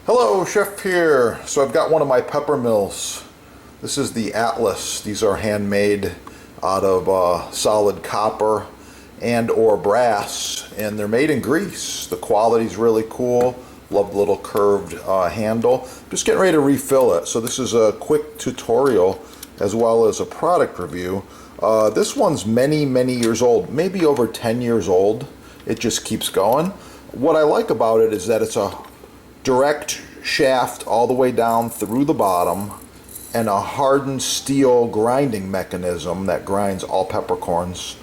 Hello, Chef here. So I've got one of my pepper mills. This is the Atlas. These are handmade out of solid copper and or brass, and they're made in Greece. The quality's really cool. Love the little curved handle. Just getting ready to refill it. So this is a quick tutorial as well as a product review. This one's many years old, maybe over 10 years old. It just keeps going. What I like about it is that it's a direct shaft all the way down through the bottom and a hardened steel grinding mechanism that grinds all peppercorns,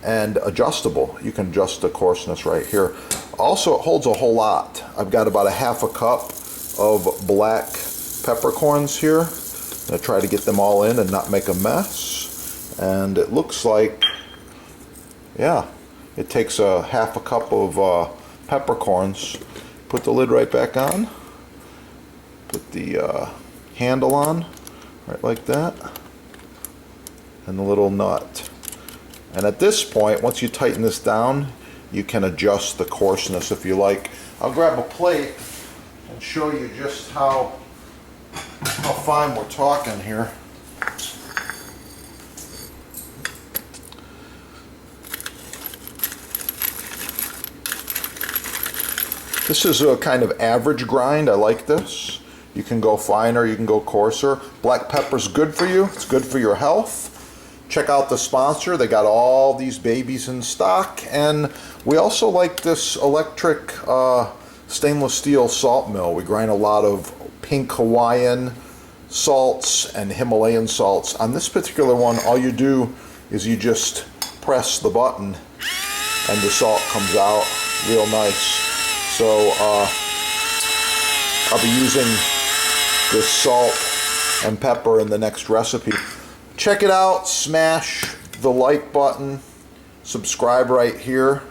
and adjustable. You can adjust the coarseness right here. Also, it holds a whole lot. I've got about a half a cup of black peppercorns here. I'm going to try to get them all in and not make a mess. And it looks like, yeah, it takes a half a cup of peppercorns. Put the lid right back on. Put the handle on, right like that. And the little nut. And at this point, once you tighten this down, you can adjust the coarseness if you like. I'll grab a plate and show you just how fine we're talking here. This is a kind of average grind. I like this. You can go finer, you can go coarser. Black pepper's good for you. It's good for your health. Check out the sponsor. They got all these babies in stock. And we also like this electric stainless steel salt mill. We grind a lot of pink Hawaiian salts and Himalayan salts. On this particular one, all you do is you just press the button and the salt comes out real nice. So I'll be using this salt and pepper in the next recipe. Check it out, smash the like button, subscribe right here,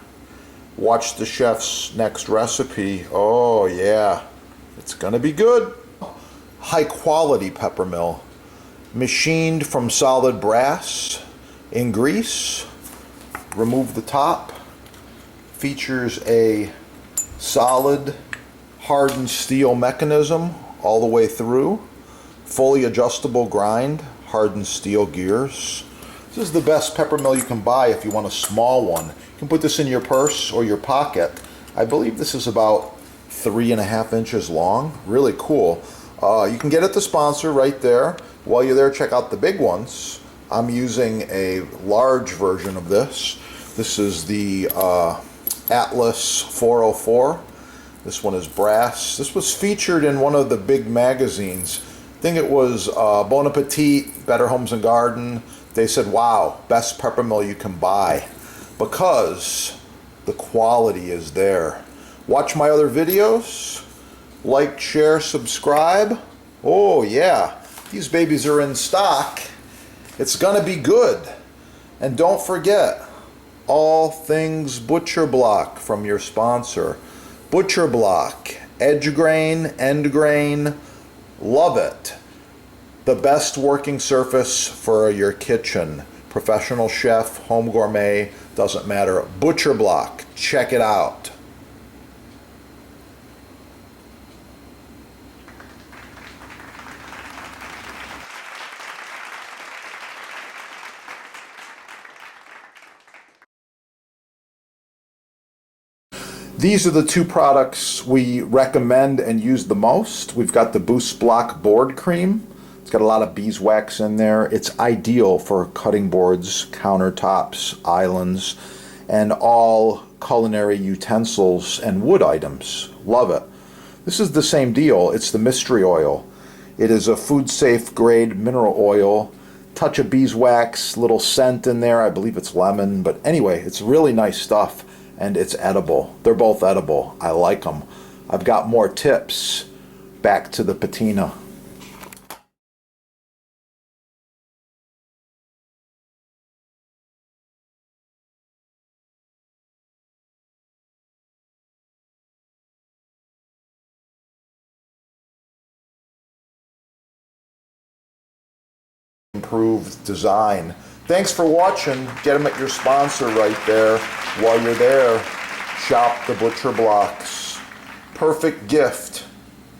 watch the chef's next recipe. Oh yeah, it's gonna be good. High quality pepper mill, machined from solid brass in Greece. Remove the top, features a solid hardened steel mechanism all the way through, fully adjustable grind, hardened steel gears. This is the best pepper mill you can buy if you want a small one. You can put this in your purse or your pocket. I believe this is about 3.5 inches long. Really cool. You can get it at the sponsor right there. While you're there, check out the big ones. I'm using a large version of this. This is the Atlas 404. This one is brass. This was featured in one of the big magazines. I think it was Bon Appetit, Better Homes and Garden. They said, wow, best pepper mill you can buy, because the quality is there. Watch my other videos. Like, share, subscribe. Oh yeah, these babies are in stock. It's gonna be good. And don't forget, all things Butcher Block from your sponsor. Butcher Block, edge grain, end grain, love it. The best working surface for your kitchen. Professional chef, home gourmet, doesn't matter. Butcher Block, check it out. These are the two products we recommend and use the most. We've got the Boost Block board cream. It's got a lot of beeswax in there. It's ideal for cutting boards, countertops, islands, and all culinary utensils and wood items. Love it. This is the same deal. It's the mystery oil. It is a food safe grade mineral oil. Touch of beeswax, little scent in there. I believe it's lemon, but anyway, it's really nice stuff. And it's edible. They're both edible. I like them. I've got more tips. Back to the patina. Improved design. Thanks for watching. Get them at your sponsor right there. While you're there, shop the Butcher Blocks. Perfect gift.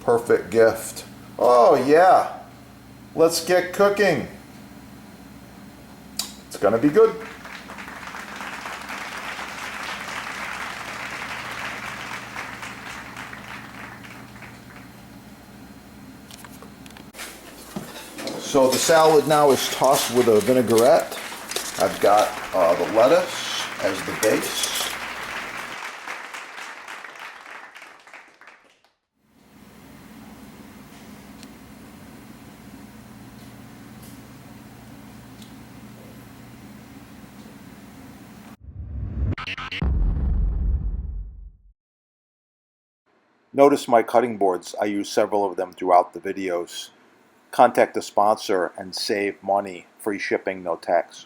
perfect gift. Oh yeah, let's get cooking. It's gonna be good. So the salad now is tossed with a vinaigrette. I've got the lettuce as the base. Notice my cutting boards. I use several of them throughout the videos. Contact the sponsor and save money. Free shipping, no tax.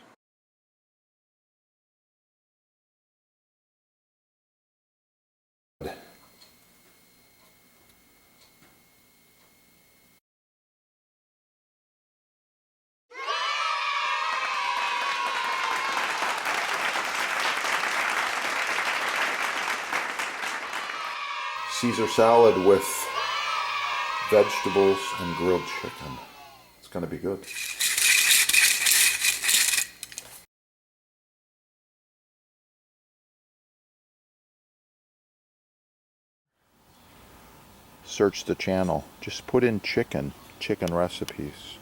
Caesar salad with vegetables and grilled chicken. It's going to be good. Search the channel. Just put in chicken recipes,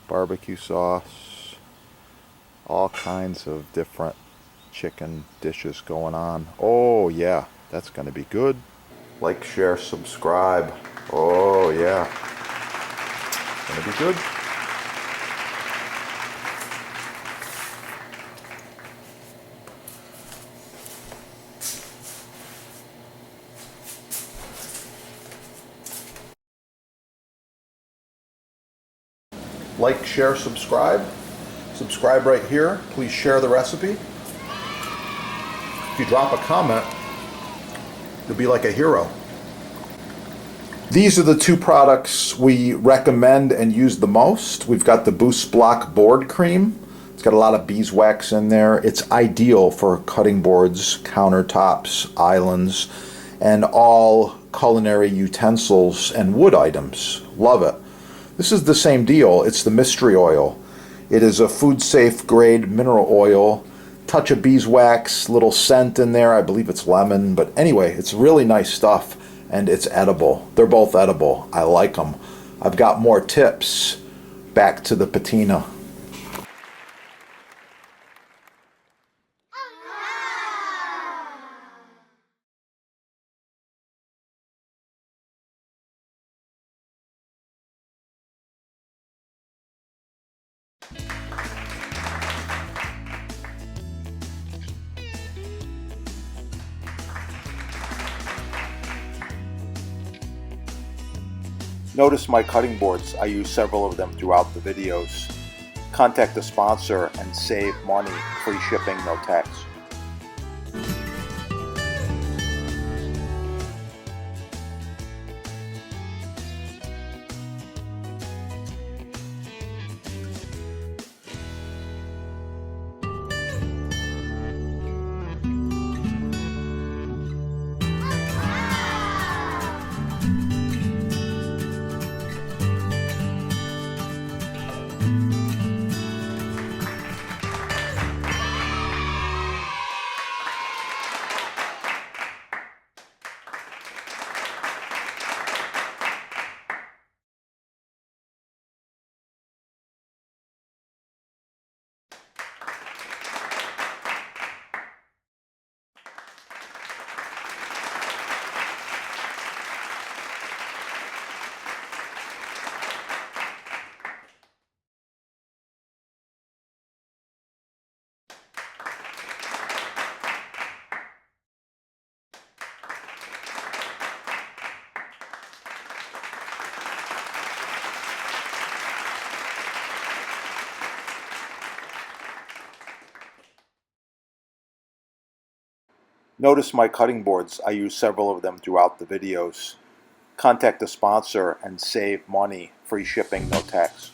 barbecue sauce, all kinds of different chicken dishes going on. Oh yeah, that's going to be good. Like, share, subscribe. Oh yeah, it's going to be good. Like, share, subscribe. Subscribe right here. Please share the recipe. If you drop a comment, you'll be like a hero. These are the two products we recommend and use the most. We've got the Boost Block board cream. It's got a lot of beeswax in there. It's ideal for cutting boards, countertops, islands, and all culinary utensils and wood items. Love it. This is the same deal. It's the mystery oil. It is a food safe grade mineral oil. Touch of beeswax, little scent in there. I believe it's lemon, but anyway, it's really nice stuff and it's edible. They're both edible. I like them. I've got more tips. Back to the patina. Notice my cutting boards. I use several of them throughout the videos. Contact the sponsor and save money. Free shipping, no tax. Notice my cutting boards. I use several of them throughout the videos. Contact the sponsor and save money. Free shipping, no tax.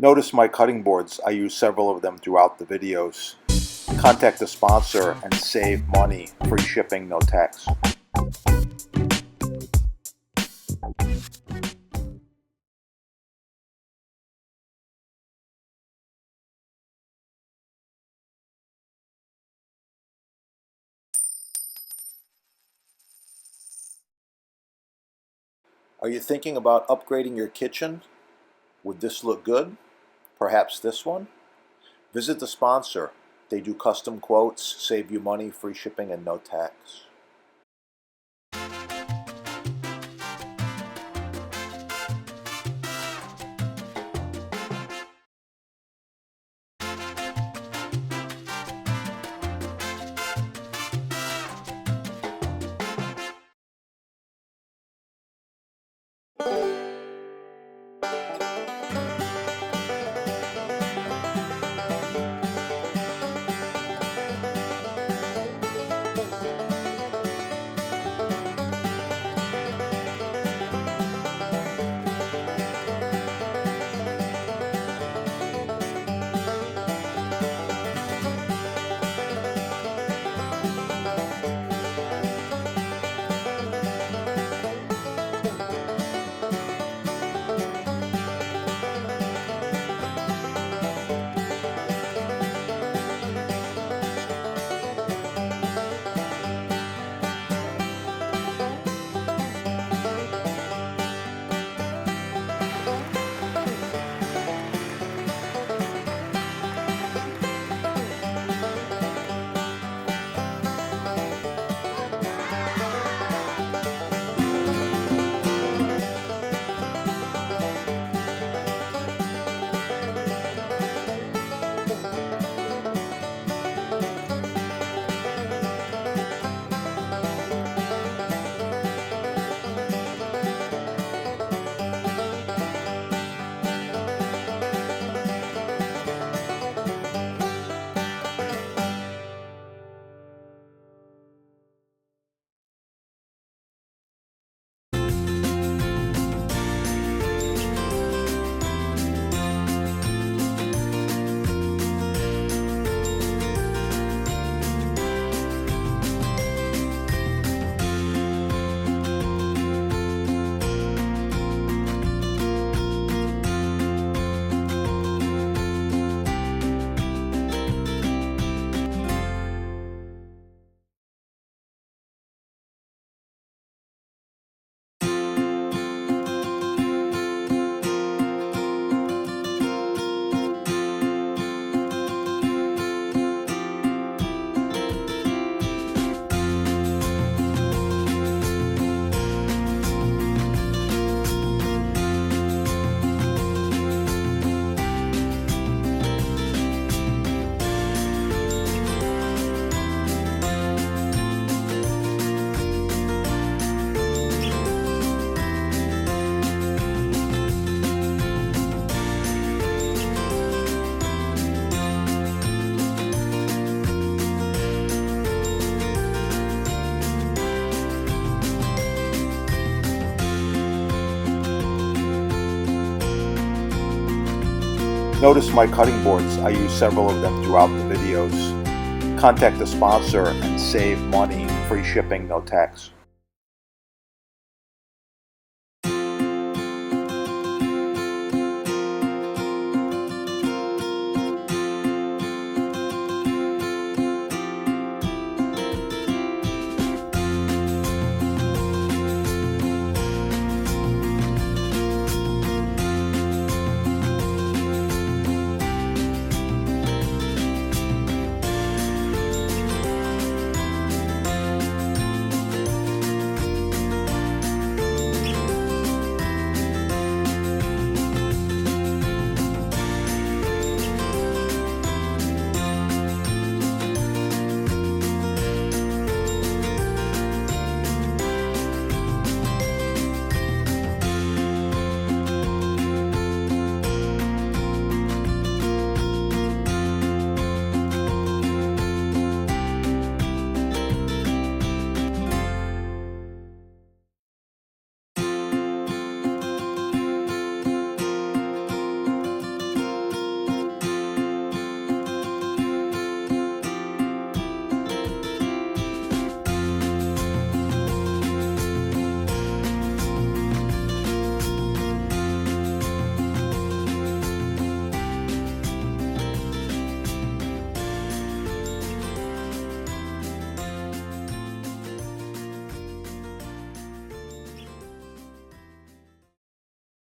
Notice my cutting boards. I use several of them throughout the videos. Contact the sponsor and save money. Free shipping, no tax. Are you thinking about upgrading your kitchen? Would this look good? Perhaps this one? Visit the sponsor. They do custom quotes, save you money, free shipping, and no tax. Notice my cutting boards. I use several of them throughout the videos. Contact the sponsor and save money. Free shipping, no tax.